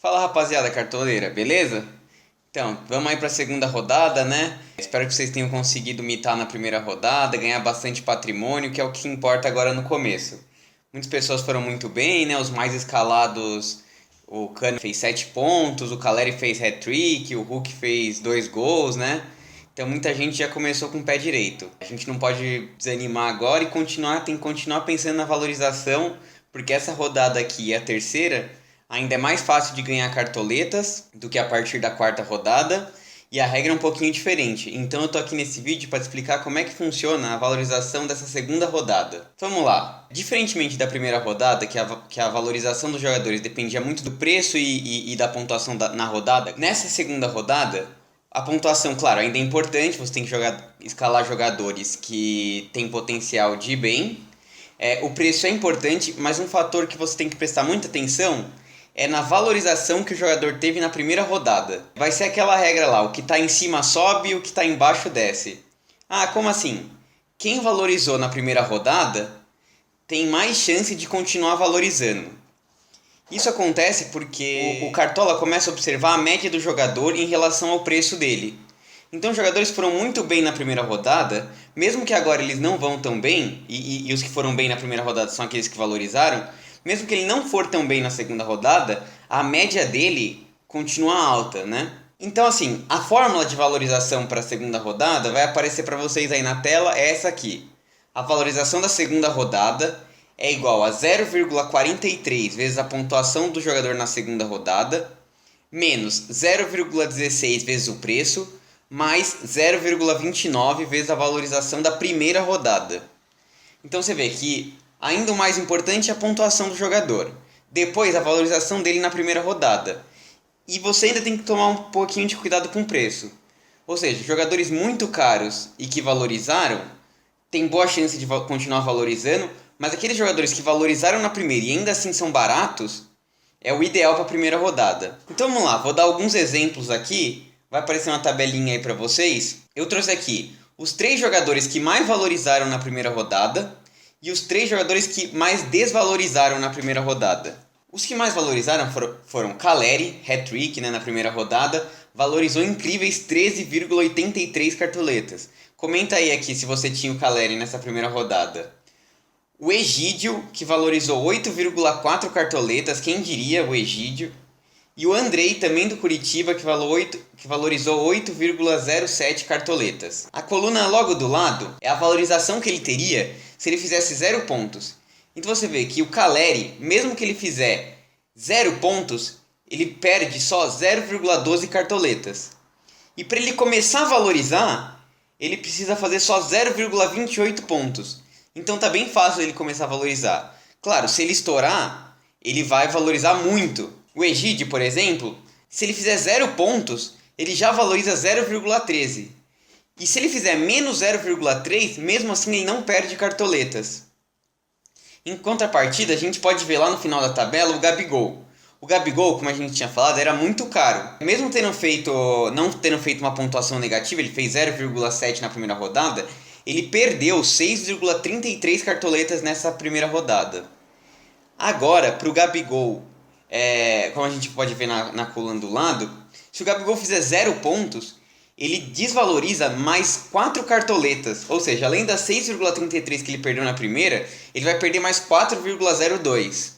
Fala rapaziada cartoleira, beleza? Então, vamos aí para a segunda rodada, né? Espero que vocês tenham conseguido mitar na primeira rodada, ganhar bastante patrimônio, que é o que importa agora no começo. Muitas pessoas foram muito bem, né? Os mais escalados, o Cano fez 7 pontos, o Caleri fez hat-trick, o Hulk fez 2 gols, né? Então muita gente já começou com o pé direito. A gente não pode desanimar agora e tem que continuar pensando na valorização, porque essa rodada aqui é a terceira. Ainda é mais fácil de ganhar cartoletas do que a partir da quarta rodada e a regra é um pouquinho diferente. Então eu tô aqui nesse vídeo para explicar como é que funciona a valorização dessa segunda rodada. Vamos lá. Diferentemente da primeira rodada, que a valorização dos jogadores dependia muito do preço e da pontuação na rodada, nessa segunda rodada a pontuação, claro, ainda é importante, você tem que escalar jogadores que têm potencial de ir bem. O preço é importante, mas um fator que você tem que prestar muita atenção é na valorização que o jogador teve na primeira rodada. Vai ser aquela regra lá, o que está em cima sobe e o que está embaixo desce. Ah, como assim? Quem valorizou na primeira rodada tem mais chance de continuar valorizando. Isso acontece porque o Cartola começa a observar a média do jogador em relação ao preço dele. Então os jogadores foram muito bem na primeira rodada, mesmo que agora eles não vão tão bem, e os que foram bem na primeira rodada são aqueles que valorizaram, mesmo que ele não for tão bem na segunda rodada, a média dele continua alta, né? Então assim, a fórmula de valorização para a segunda rodada vai aparecer para vocês aí na tela, é essa aqui. A valorização da segunda rodada é igual a 0,43 vezes a pontuação do jogador na segunda rodada, menos 0,16 vezes o preço, mais 0,29 vezes a valorização da primeira rodada. Então você vê que ainda o mais importante é a pontuação do jogador. Depois a valorização dele na primeira rodada. E você ainda tem que tomar um pouquinho de cuidado com o preço. Ou seja, jogadores muito caros e que valorizaram têm boa chance de continuar valorizando, mas aqueles jogadores que valorizaram na primeira e ainda assim são baratos, é o ideal para a primeira rodada. Então vamos lá, vou dar alguns exemplos aqui. Vai aparecer uma tabelinha aí para vocês. Eu trouxe aqui os 3 jogadores que mais valorizaram na primeira rodada e os 3 jogadores que mais desvalorizaram na primeira rodada. Os que mais valorizaram foram Caleri, hat-trick, né, na primeira rodada, valorizou incríveis 13,83 cartoletas. Comenta aí aqui se você tinha o Caleri nessa primeira rodada. O Egídio, que valorizou 8,4 cartoletas, quem diria o Egídio? E o Andrei, também do Curitiba, que valorizou 8,07 cartoletas. A coluna logo do lado é a valorização que ele teria se ele fizesse 0 pontos. Então você vê que o Caleri, mesmo que ele fizer 0 pontos, ele perde só 0,12 cartoletas. E para ele começar a valorizar, ele precisa fazer só 0,28 pontos. Então tá bem fácil ele começar a valorizar. Claro, se ele estourar, ele vai valorizar muito. O Egídio, por exemplo, se ele fizer 0 pontos, ele já valoriza 0,13. E se ele fizer menos 0,3, mesmo assim ele não perde cartoletas. Em contrapartida, a gente pode ver lá no final da tabela o Gabigol. O Gabigol, como a gente tinha falado, era muito caro. Mesmo não tendo feito uma pontuação negativa, ele fez 0,7 na primeira rodada, ele perdeu 6,33 cartoletas nessa primeira rodada. Agora, para o Gabigol, como a gente pode ver na coluna do lado, se o Gabigol fizer 0 pontos, ele desvaloriza mais 4 cartoletas. Ou seja, além das 6,33 que ele perdeu na primeira, ele vai perder mais 4,02.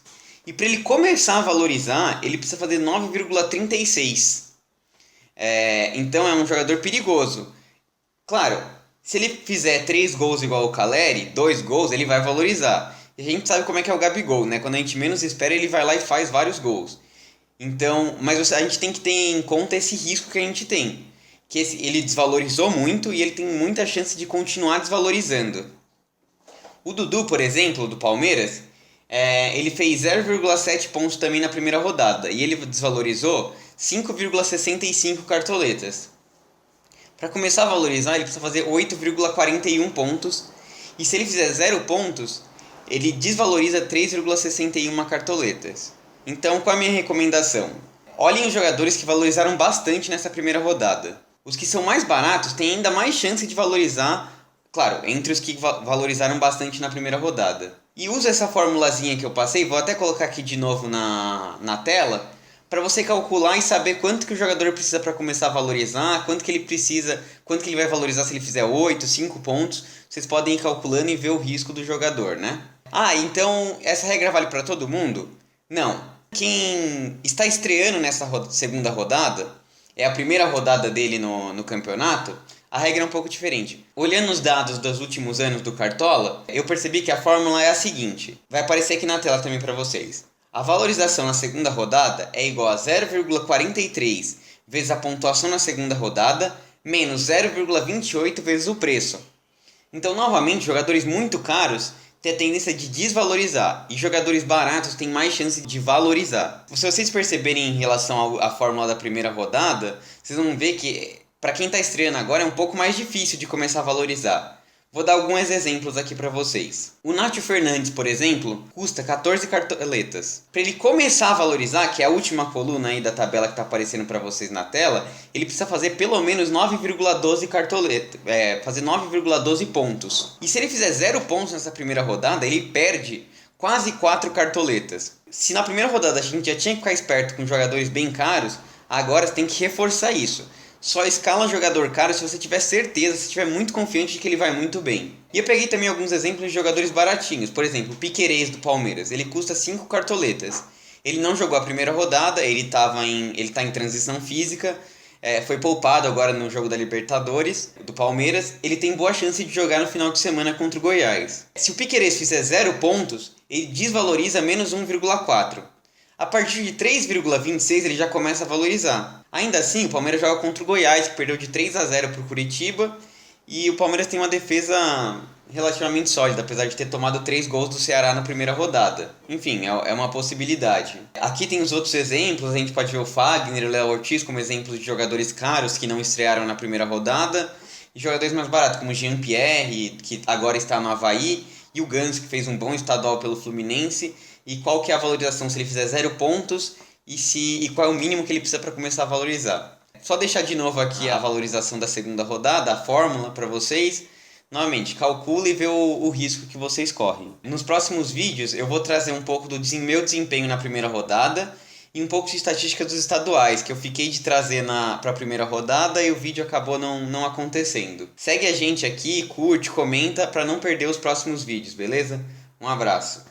E para ele começar a valorizar, ele precisa fazer 9,36. Então é um jogador perigoso. Claro, se ele fizer 3 gols igual o Caleri, 2 gols, ele vai valorizar. E a gente sabe como é que é o Gabigol, né? Quando a gente menos espera, ele vai lá e faz vários gols. Então, mas a gente tem que ter em conta esse risco que a gente tem. Que ele desvalorizou muito e ele tem muita chance de continuar desvalorizando. O Dudu, por exemplo, do Palmeiras, ele fez 0,7 pontos também na primeira rodada. E ele desvalorizou 5,65 cartoletas. Para começar a valorizar, ele precisa fazer 8,41 pontos. E se ele fizer 0 pontos, ele desvaloriza 3,61 cartoletas. Então, qual é a minha recomendação? Olhem os jogadores que valorizaram bastante nessa primeira rodada. Os que são mais baratos têm ainda mais chance de valorizar, claro, entre os que valorizaram bastante na primeira rodada. E usa essa formulazinha que eu passei, vou até colocar aqui de novo na tela, para você calcular e saber quanto que o jogador precisa para começar a valorizar, quanto que ele precisa, quanto que ele vai valorizar se ele fizer 8, 5 pontos. Vocês podem ir calculando e ver o risco do jogador, né? Ah, então essa regra vale para todo mundo? Não. Quem está estreando nessa segunda rodada, é a primeira rodada dele no campeonato, a regra é um pouco diferente. Olhando os dados dos últimos anos do Cartola, eu percebi que a fórmula é a seguinte. Vai aparecer aqui na tela também para vocês. A valorização na segunda rodada é igual a 0,43 vezes a pontuação na segunda rodada menos 0,28 vezes o preço. Então, novamente, jogadores muito caros têm a tendência de desvalorizar e jogadores baratos têm mais chance de valorizar. Se vocês perceberem em relação à fórmula da primeira rodada, vocês vão ver que para quem está estreando agora é um pouco mais difícil de começar a valorizar. Vou dar alguns exemplos aqui para vocês. O Nátio Fernandes, por exemplo, custa 14 cartoletas. Para ele começar a valorizar, que é a última coluna aí da tabela que está aparecendo para vocês na tela, ele precisa fazer pelo menos 9,12 cartoletas, fazer 9,12 pontos. E se ele fizer 0 pontos nessa primeira rodada, ele perde quase 4 cartoletas. Se na primeira rodada a gente já tinha que ficar esperto com jogadores bem caros, agora você tem que reforçar isso. Só escala jogador caro se você tiver certeza, se estiver muito confiante de que ele vai muito bem. E eu peguei também alguns exemplos de jogadores baratinhos. Por exemplo, o Piquerez do Palmeiras. Ele custa 5 cartoletas. Ele não jogou a primeira rodada, ele tá em transição física. Foi poupado agora no jogo da Libertadores do Palmeiras. Ele tem boa chance de jogar no final de semana contra o Goiás. Se o Piquerez fizer 0 pontos, ele desvaloriza menos 1,4. A partir de 3,26 ele já começa a valorizar. Ainda assim, o Palmeiras joga contra o Goiás, que perdeu de 3-0 para o Curitiba. E o Palmeiras tem uma defesa relativamente sólida, apesar de ter tomado 3 gols do Ceará na primeira rodada. Enfim, é uma possibilidade. Aqui tem os outros exemplos, a gente pode ver o Fagner e o Léo Ortiz como exemplos de jogadores caros que não estrearam na primeira rodada. E jogadores mais baratos, como o Jean-Pierre, que agora está no Avaí, e o Ganso, que fez um bom estadual pelo Fluminense. E qual que é a valorização se ele fizer 0 pontos e qual é o mínimo que ele precisa para começar a valorizar. Só deixar de novo aqui a valorização da segunda rodada, a fórmula para vocês. Novamente, calcule e vê o risco que vocês correm. Nos próximos vídeos eu vou trazer um pouco do meu desempenho na primeira rodada e um pouco de estatística dos estaduais, que eu fiquei de trazer para a primeira rodada e o vídeo acabou não acontecendo. Segue a gente aqui, curte, comenta para não perder os próximos vídeos, beleza? Um abraço.